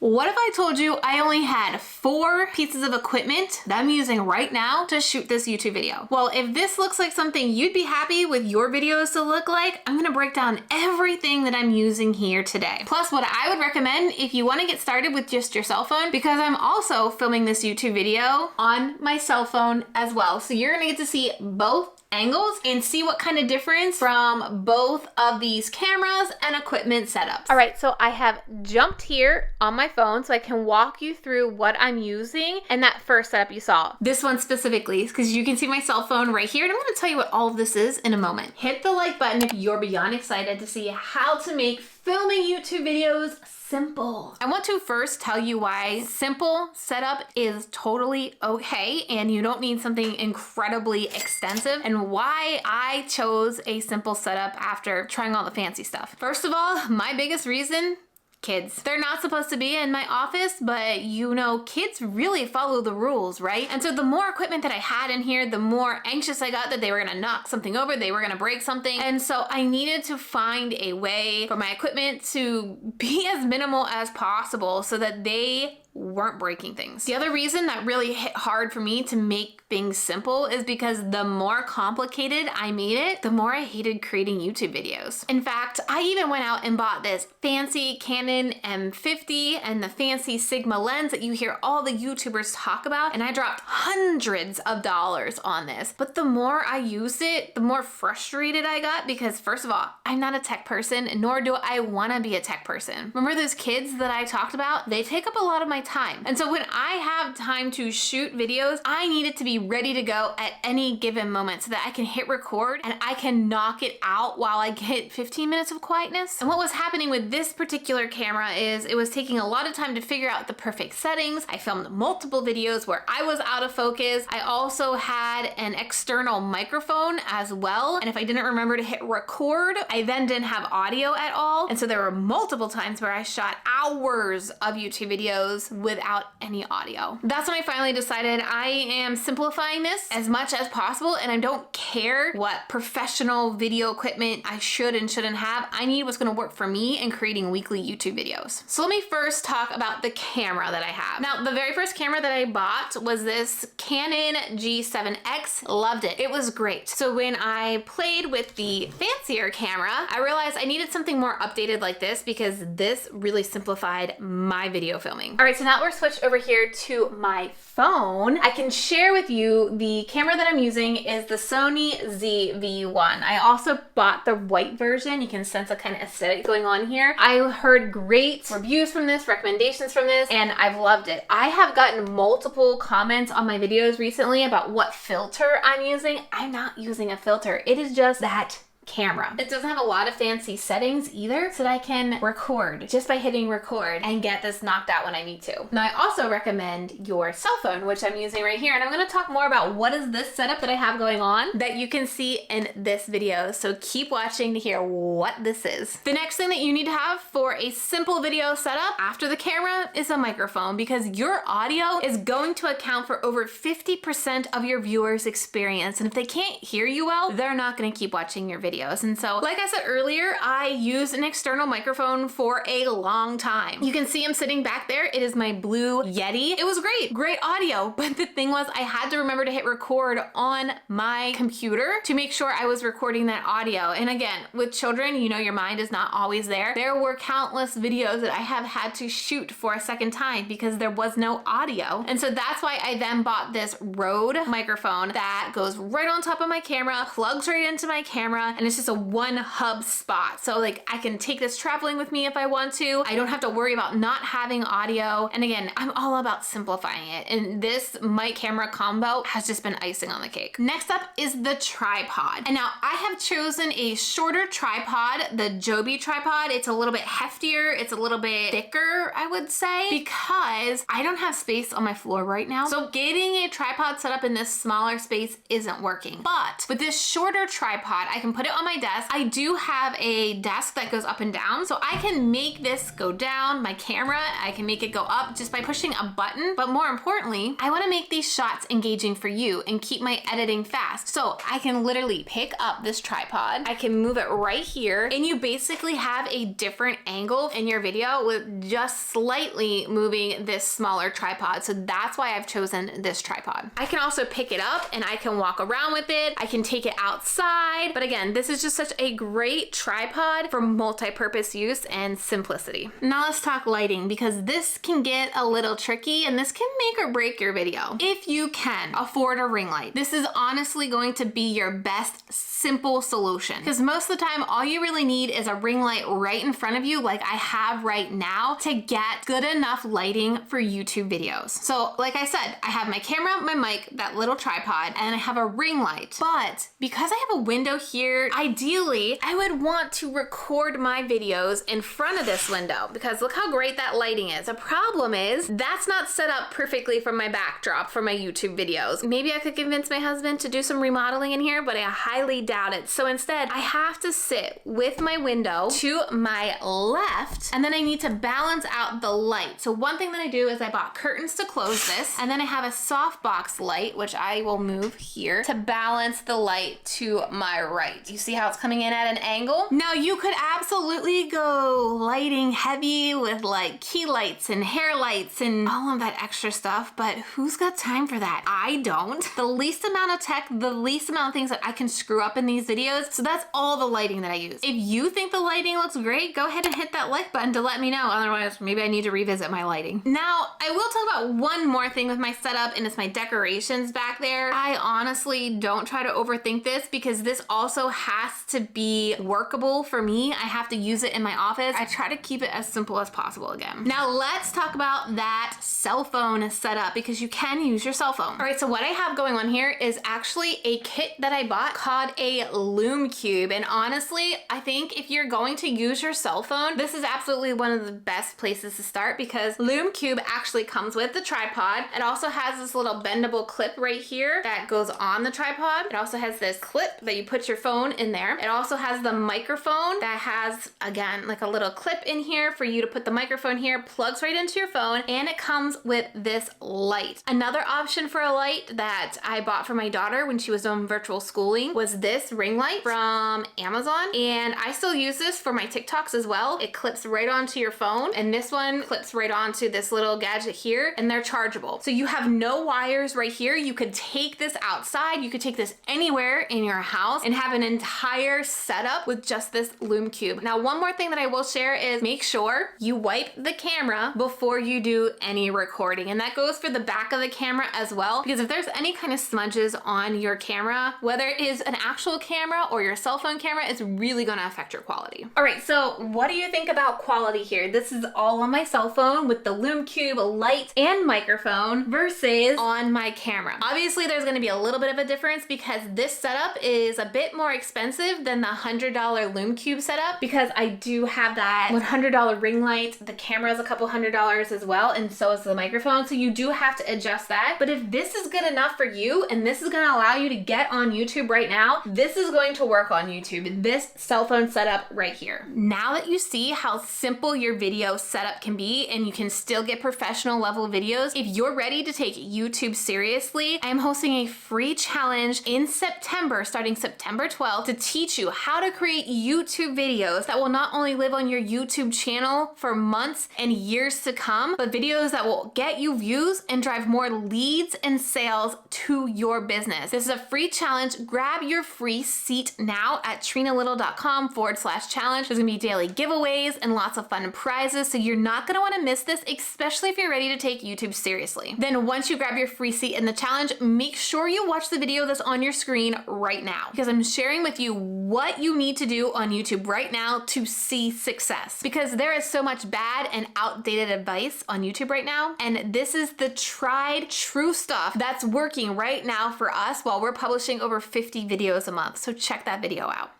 What if I told you I only had 4 pieces of equipment that I'm using right now to shoot this YouTube video? Well, if this looks like something you'd be happy with your videos to look like, I'm gonna break down everything that I'm using here today. Plus what I would recommend if you wanna get started with just your cell phone, because I'm also filming this YouTube video on my cell phone as well. So you're gonna get to see both angles and see what kind of difference from both of these cameras and equipment setups. All right, so I have jumped here on my phone so I can walk you through what I'm using and that first setup you saw. This one specifically, because you can see my cell phone right here, and I'm gonna tell you what all of this is in a moment. Hit the like button if you're beyond excited to see how to make filming YouTube videos simple. I want to first tell you why simple setup is totally okay and you don't need something incredibly extensive, and why I chose a simple setup after trying all the fancy stuff. First of all, my biggest reason, kids. They're not supposed to be in my office, but you know, kids really follow the rules, right? And so the more equipment that I had in here, the more anxious I got that they were gonna knock something over, they were gonna break something. And so I needed to find a way for my equipment to be as minimal as possible so that they weren't breaking things. The other reason that really hit hard for me to make things simple is because the more complicated I made it, the more I hated creating YouTube videos. In fact, I even went out and bought this fancy Canon M50 and the fancy Sigma lens that you hear all the YouTubers talk about, and I dropped hundreds of dollars on this. But the more I used it, the more frustrated I got, because first of all, I'm not a tech person, nor do I want to be a tech person. Remember those kids that I talked about? They take up a lot of my time. And so when I have time to shoot videos, I need it to be ready to go at any given moment so that I can hit record and I can knock it out while I get 15 minutes of quietness. And what was happening with this particular camera is it was taking a lot of time to figure out the perfect settings. I filmed multiple videos where I was out of focus. I also had an external microphone as well. And if I didn't remember to hit record, I then didn't have audio at all. And so there were multiple times where I shot hours of YouTube videos without any audio. That's when I finally decided I am simplifying this as much as possible, and I don't care what professional video equipment I should and shouldn't have. I need what's gonna work for me in creating weekly YouTube videos. So let me first talk about the camera that I have. Now, the very first camera that I bought was this Canon G7X. Loved it. It was great. So when I played with the fancier camera, I realized I needed something more updated like this because this really simplified my video filming. All right, so now we're switched over here to my phone. I can share with you the camera that I'm using is the Sony ZV-1. I also bought the white version. You can sense a kind of aesthetic going on here. I heard great reviews from this, recommendations from this, and I've loved it. I have gotten multiple comments on my videos recently about what filter I'm using. I'm not using a filter. It is just that camera. It doesn't have a lot of fancy settings either, so that I can record just by hitting record and get this knocked out when I need to. Now, I also recommend your cell phone, which I'm using right here, and I'm going to talk more about what is this setup that I have going on that you can see in this video, so keep watching to hear what this is. The next thing that you need to have for a simple video setup after the camera is a microphone, because your audio is going to account for over 50% of your viewers' experience, and if they can't hear you well, they're not going to keep watching your video. And so, like I said earlier, I used an external microphone for a long time. You can see him sitting back there. It is my Blue Yeti. It was great audio. But the thing was, I had to remember to hit record on my computer to make sure I was recording that audio. And again, with children, you know, your mind is not always there. There were countless videos that I have had to shoot for a second time because there was no audio. And so that's why I then bought this Rode microphone that goes right on top of my camera, plugs right into my camera, and it's just a one hub spot. So like I can take this traveling with me if I want to. I don't have to worry about not having audio. And again, I'm all about simplifying it. And this mic camera combo has just been icing on the cake. Next up is the tripod. And now I have chosen a shorter tripod, the Joby tripod. It's a little bit heftier. It's a little bit thicker, I would say, because I don't have space on my floor right now. So getting a tripod set up in this smaller space isn't working. But with this shorter tripod, I can put it it on my desk. I do have a desk that goes up and down, so I can make this go down, my camera, I can make it go up just by pushing a button. But more importantly, I wanna make these shots engaging for you and keep my editing fast. So I can literally pick up this tripod, I can move it right here, and you basically have a different angle in your video with just slightly moving this smaller tripod. So that's why I've chosen this tripod. I can also pick it up and I can walk around with it. I can take it outside. But again, this is just such a great tripod for multi-purpose use and simplicity. Now let's talk lighting, because this can get a little tricky and this can make or break your video. If you can afford a ring light, this is honestly going to be your best simple solution, because most of the time all you really need is a ring light right in front of you, like I have right now, to get good enough lighting for YouTube videos. So like I said, I have my camera, my mic, that little tripod, and I have a ring light. But because I have a window here, ideally I would want to record my videos in front of this window, because look how great that lighting is. The problem is that's not set up perfectly for my backdrop for my YouTube videos. Maybe I could convince my husband to do some remodeling in here, but I highly doubt it. So instead I have to sit with my window to my left, and then I need to balance out the light. So one thing that I do is I bought curtains to close this, and then I have a softbox light, which I will move here to balance the light to my right. You see how it's coming in at an angle? Now you could absolutely go lighting heavy with like key lights and hair lights and all of that extra stuff, but who's got time for that? I don't. The least amount of tech, the least amount of things that I can screw up in these videos, so that's all the lighting that I use. If you think the lighting looks great, go ahead and hit that like button to let me know. Otherwise, maybe I need to revisit my lighting. Now, I will talk about one more thing with my setup, and it's my decorations back there. I honestly don't try to overthink this, because this also has to be workable for me. I have to use it in my office. I try to keep it as simple as possible again. Now let's talk about that cell phone setup, because you can use your cell phone. All right, so what I have going on here is actually a kit that I bought called a Lume Cube. And honestly, I think if you're going to use your cell phone, this is absolutely one of the best places to start, because Lume Cube actually comes with the tripod. It also has this little bendable clip right here that goes on the tripod. It also has this clip that you put your phone in there. It also has the microphone that has, again, like a little clip in here for you to put the microphone here, plugs right into your phone, and it comes with this light. Another option for a light that I bought for my daughter when she was doing virtual schooling was this ring light from Amazon, and I still use this for my TikToks as well. It clips right onto your phone, and this one clips right onto this little gadget here, and they're chargeable. So you have no wires right here. You could take this outside, you could take this anywhere in your house and have an entire setup with just this Lume Cube. Now, one more thing that I will share is make sure you wipe the camera before you do any recording, and that goes for the back of the camera as well, because if there's any kind of smudges on your camera, whether it is an actual camera or your cell phone camera, it's really gonna affect your quality. All right, so what do you think about quality here? This is all on my cell phone with the Lume Cube light and microphone versus on my camera. Obviously, there's gonna be a little bit of a difference, because this setup is a bit more expensive than the $100 Lume Cube setup, because I do have that $100 ring light. The camera is a couple $100s as well, and so is the microphone, so you do have to adjust that. But if this is good enough for you, and this is gonna allow you to get on YouTube right now, this is going to work on YouTube, this cell phone setup right here. Now that you see how simple your video setup can be, and you can still get professional level videos, if you're ready to take YouTube seriously, I'm hosting a free challenge in September, starting September 12th, to teach you how to create YouTube videos that will not only live on your YouTube channel for months and years to come, but videos that will get you views and drive more leads and sales to your business. This is a free challenge. Grab your free seat now at trenalittle.com/challenge. There's gonna be daily giveaways and lots of fun prizes, so you're not gonna wanna miss this, especially if you're ready to take YouTube seriously. Then once you grab your free seat in the challenge, make sure you watch the video that's on your screen right now, because I'm sharing with you what you need to do on YouTube right now to see success, because there is so much bad and outdated advice on YouTube right now, and this is the tried true stuff that's working right now for us while we're publishing over 50 videos a month. So check that video out.